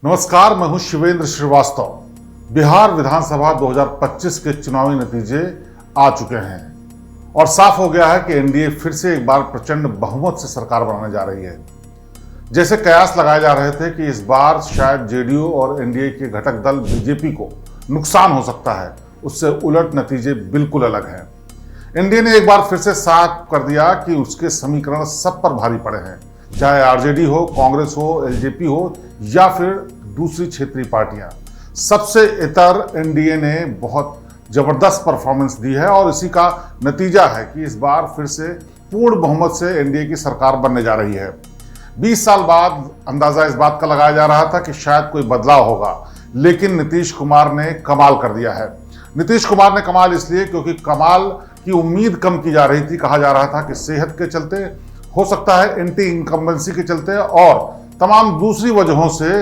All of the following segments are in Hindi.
नमस्कार, मैं हूं शिवेंद्र श्रीवास्तव। बिहार विधानसभा 2025 के चुनावी नतीजे आ चुके हैं और साफ हो गया है कि एनडीए फिर से एक बार प्रचंड बहुमत से सरकार बनाने जा रही है। जैसे कयास लगाए जा रहे थे कि इस बार शायद जेडीयू और एनडीए के घटक दल बीजेपी को नुकसान हो सकता है, उससे उलट नतीजे बिल्कुल अलग हैं। एनडीए ने एक बार फिर से साफ कर दिया कि उसके समीकरण सब पर भारी पड़े हैं, चाहे आरजेडी हो, कांग्रेस हो, एलजेपी हो या फिर दूसरी क्षेत्रीय पार्टियां। सबसे इतर एनडीए ने बहुत जबरदस्त परफॉर्मेंस दी है और इसी का नतीजा है कि इस बार फिर से पूर्ण बहुमत से एनडीए की सरकार बनने जा रही है। 20 साल बाद अंदाजा इस बात का लगाया जा रहा था कि शायद कोई बदलाव होगा, लेकिन नीतीश कुमार ने कमाल कर दिया है। नीतीश कुमार ने कमाल इसलिए क्योंकि कमाल की उम्मीद कम की जा रही थी। कहा जा रहा था कि सेहत के चलते, हो सकता है एंटी इनकम्बेंसी के चलते और तमाम दूसरी वजहों से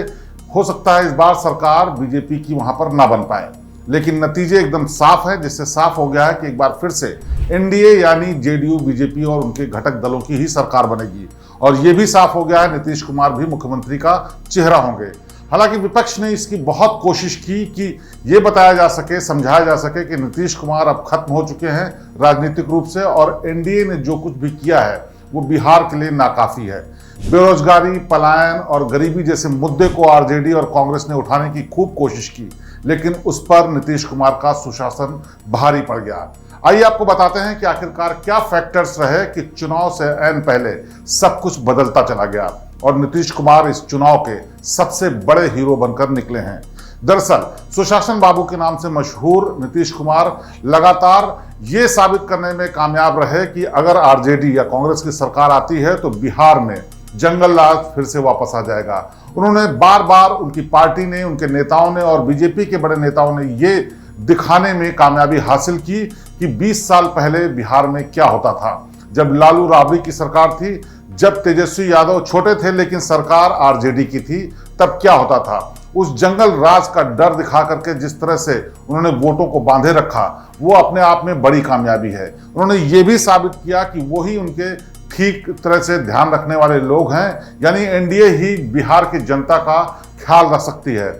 हो सकता है इस बार सरकार बीजेपी की वहां पर ना बन पाए, लेकिन नतीजे एकदम साफ है, जिससे साफ हो गया है कि एक बार फिर से एनडीए यानी जेडीयू, बीजेपी और उनके घटक दलों की ही सरकार बनेगी। और यह भी साफ हो गया है नीतीश कुमार भी मुख्यमंत्री का चेहरा होंगे। हालांकि विपक्ष ने इसकी बहुत कोशिश की कि ये बताया जा सके, समझाया जा सके कि नीतीश कुमार अब खत्म हो चुके हैं राजनीतिक रूप से और एनडीए ने जो कुछ भी किया है वो बिहार के लिए नाकाफी है। बेरोजगारी, पलायन और गरीबी जैसे मुद्दे को आरजेडी और कांग्रेस ने उठाने की खूब कोशिश की, लेकिन उस पर नीतीश कुमार का सुशासन भारी पड़ गया। आइए आपको बताते हैं कि आखिरकार क्या फैक्टर्स रहे कि चुनाव से ऐन पहले सब कुछ बदलता चला गया और नीतीश कुमार इस चुनाव के सबसे बड़े हीरो बनकर निकले हैं। दरअसल सुशासन बाबू के नाम से मशहूर नीतीश कुमार लगातार ये साबित करने में कामयाब रहे कि अगर आरजेडी या कांग्रेस की सरकार आती है तो बिहार में जंगल राज फिर से वापस आ जाएगा। उन्होंने बार बार, उनकी पार्टी ने, उनके नेताओं ने और बीजेपी के बड़े नेताओं ने ये दिखाने में कामयाबी हासिल की कि 20 साल पहले बिहार में क्या होता था। जब लालू राबड़ी की सरकार थी, जब तेजस्वी यादव छोटे थे लेकिन सरकार आरजेडी की थी, तब क्या होता था। उस जंगल राज का डर दिखा करके जिस तरह से उन्होंने वोटों को बांधे रखा, वो अपने आप में बड़ी कामयाबी है। उन्होंने ये भी साबित किया कि वही उनके ठीक तरह से ध्यान रखने वाले लोग हैं, यानी एनडीए ही बिहार की जनता का ख्याल रख सकती है।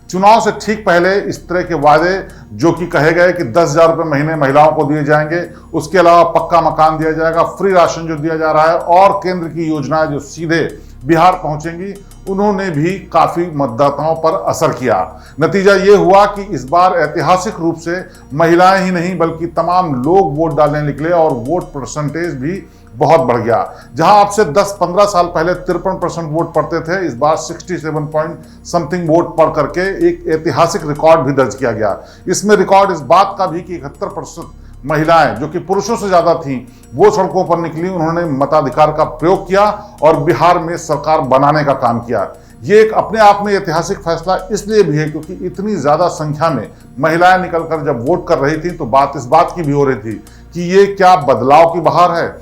चुनाव से ठीक पहले इस तरह के वादे जो कि कहे गए कि 10,000 रुपये महीने महिलाओं को दिए जाएंगे, उसके अलावा पक्का मकान दिया जाएगा, फ्री राशन जो दिया जा रहा है और केंद्र की योजनाएं जो सीधे बिहार पहुंचेंगी, उन्होंने भी काफी मतदाताओं पर असर किया। नतीजा ये हुआ कि इस बार ऐतिहासिक रूप से महिलाएं ही नहीं बल्कि तमाम लोग वोट डालने निकले और वोट परसेंटेज भी बहुत बढ़ गया। जहां अब से 10-15 साल पहले 53% वोट पड़ते थे, इस बार 67 पॉइंट समथिंग वोट पड़ करके एक ऐतिहासिक रिकॉर्ड भी दर्ज किया गया। इसमें रिकॉर्ड इस बात का भी कि 71% महिलाएं जो कि पुरुषों से ज्यादा थीं, वो सड़कों पर निकली, उन्होंने मताधिकार का प्रयोग किया और बिहार में सरकार बनाने का काम किया। ये एक अपने आप में ऐतिहासिक फैसला इसलिए भी है क्योंकि इतनी ज्यादा संख्या में महिलाएं निकलकर जब वोट कर रही थी तो बात इस बात की भी हो रही थी कि ये क्या बदलाव की बहार है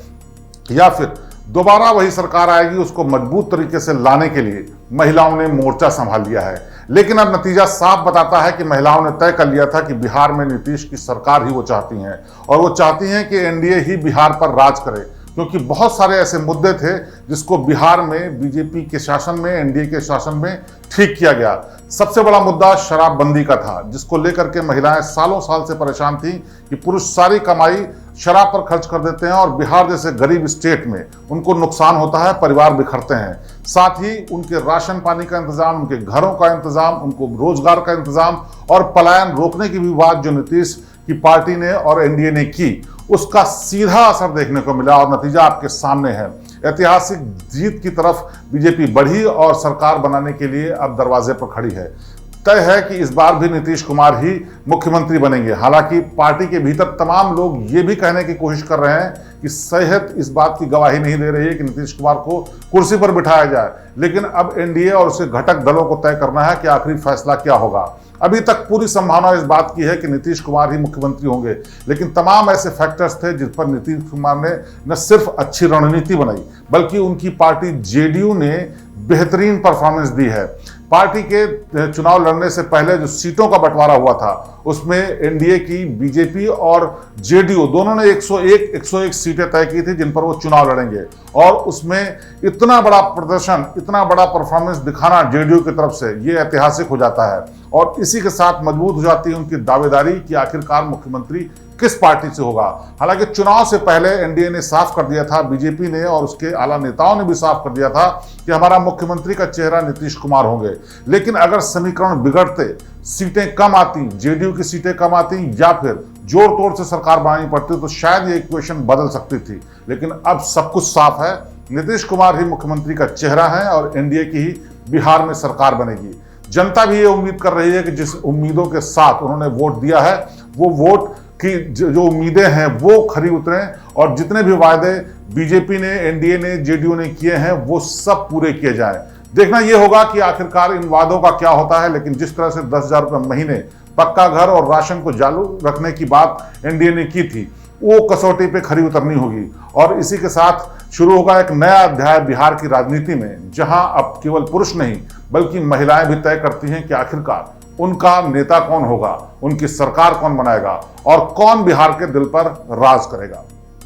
या फिर दोबारा वही सरकार आएगी। उसको मजबूत तरीके से लाने के लिए महिलाओं ने मोर्चा संभाल लिया है। लेकिन अब नतीजा साफ बताता है कि महिलाओं ने तय कर लिया था कि बिहार में नीतीश की सरकार ही वो चाहती हैं और वो चाहती हैं कि एनडीए ही बिहार पर राज करे, क्योंकि बहुत सारे ऐसे मुद्दे थे जिसको बिहार में बीजेपी के शासन में, एनडीए के शासन में ठीक किया गया। सबसे बड़ा मुद्दा शराबबंदी का था, जिसको लेकर के महिलाएं सालों साल से परेशान थी कि पुरुष सारी कमाई शराब पर खर्च कर देते हैं और बिहार जैसे गरीब स्टेट में उनको नुकसान होता है, परिवार बिखरते हैं। साथ ही उनके राशन पानी का इंतजाम, उनके घरों का इंतजाम, उनको रोजगार का इंतजाम और पलायन रोकने की भी बात जो नीतीश की पार्टी ने और एनडीए ने की, उसका सीधा असर देखने को मिला और नतीजा आपके सामने है। ऐतिहासिक जीत की तरफ बीजेपी बढ़ी और सरकार बनाने के लिए अब दरवाजे पर खड़ी है। तय है कि इस बार भी नीतीश कुमार ही मुख्यमंत्री बनेंगे। हालांकि पार्टी के भीतर तमाम लोग ये भी कहने की कोशिश कर रहे हैं कि सेहत इस बात की गवाही नहीं दे रही है कि नीतीश कुमार को कुर्सी पर बिठाया जाए, लेकिन अब एनडीए और उसके घटक दलों को तय करना है कि आखिरी फैसला क्या होगा। अभी तक पूरी संभावना इस बात की है कि नीतीश कुमार ही मुख्यमंत्री होंगे, लेकिन तमाम ऐसे फैक्टर्स थे जिस पर नीतीश कुमार ने न सिर्फ अच्छी रणनीति बनाई बल्कि उनकी पार्टी जेडीयू ने बेहतरीन परफॉर्मेंस दी है। पार्टी के चुनाव लड़ने से पहले जो सीटों का बंटवारा हुआ था उसमें एनडीए की बीजेपी और जेडीयू दोनों ने 101 सीटें तय की थी जिन पर वो चुनाव लड़ेंगे। और उसमें इतना बड़ा प्रदर्शन, इतना बड़ा परफॉर्मेंस दिखाना जेडीयू की तरफ से ये ऐतिहासिक हो जाता है और इसी के साथ मजबूत हो जाती है उनकी दावेदारी कि आखिरकार मुख्यमंत्री किस पार्टी से होगा। हालांकि चुनाव से पहले एनडीए ने साफ कर दिया था, बीजेपी ने और उसके आला नेताओं ने भी साफ कर दिया था कि हमारा मुख्यमंत्री का चेहरा नीतीश कुमार होंगे। लेकिन अगर समीकरण बिगड़ते, सीटें कम आती, जेडीयू की सीटें कम आती या फिर जोड़ तोड़ से सरकार बनानी पड़ती तो शायद ये इक्वेशन बदल सकती थी। लेकिन अब सब कुछ साफ है, नीतीश कुमार ही मुख्यमंत्री का चेहरा है और एनडीए की ही बिहार में सरकार बनेगी। जनता भी ये उम्मीद कर रही है कि जिस उम्मीदों के साथ उन्होंने वोट दिया है वो वोट की जो उम्मीदें हैं वो खरी उतरें और जितने भी वायदे बीजेपी ने, एनडीए ने, जेडीयू ने किए हैं वो सब पूरे किए जाएं। देखना यह होगा कि आखिरकार इन वादों का क्या होता है। लेकिन जिस तरह से 10,000 रुपये महीने, पक्का घर और राशन को चालू रखने की बात एनडीए ने की थी वो कसौटी पे खरी उतरनी होगी। और इसी के साथ शुरू होगा एक नया अध्याय बिहार की राजनीति में, जहां अब केवल पुरुष नहीं बल्कि महिलाएं भी तय करती हैं कि आखिरकार उनका नेता कौन होगा, उनकी सरकार कौन बनाएगा और कौन बिहार के दिल पर राज करेगा।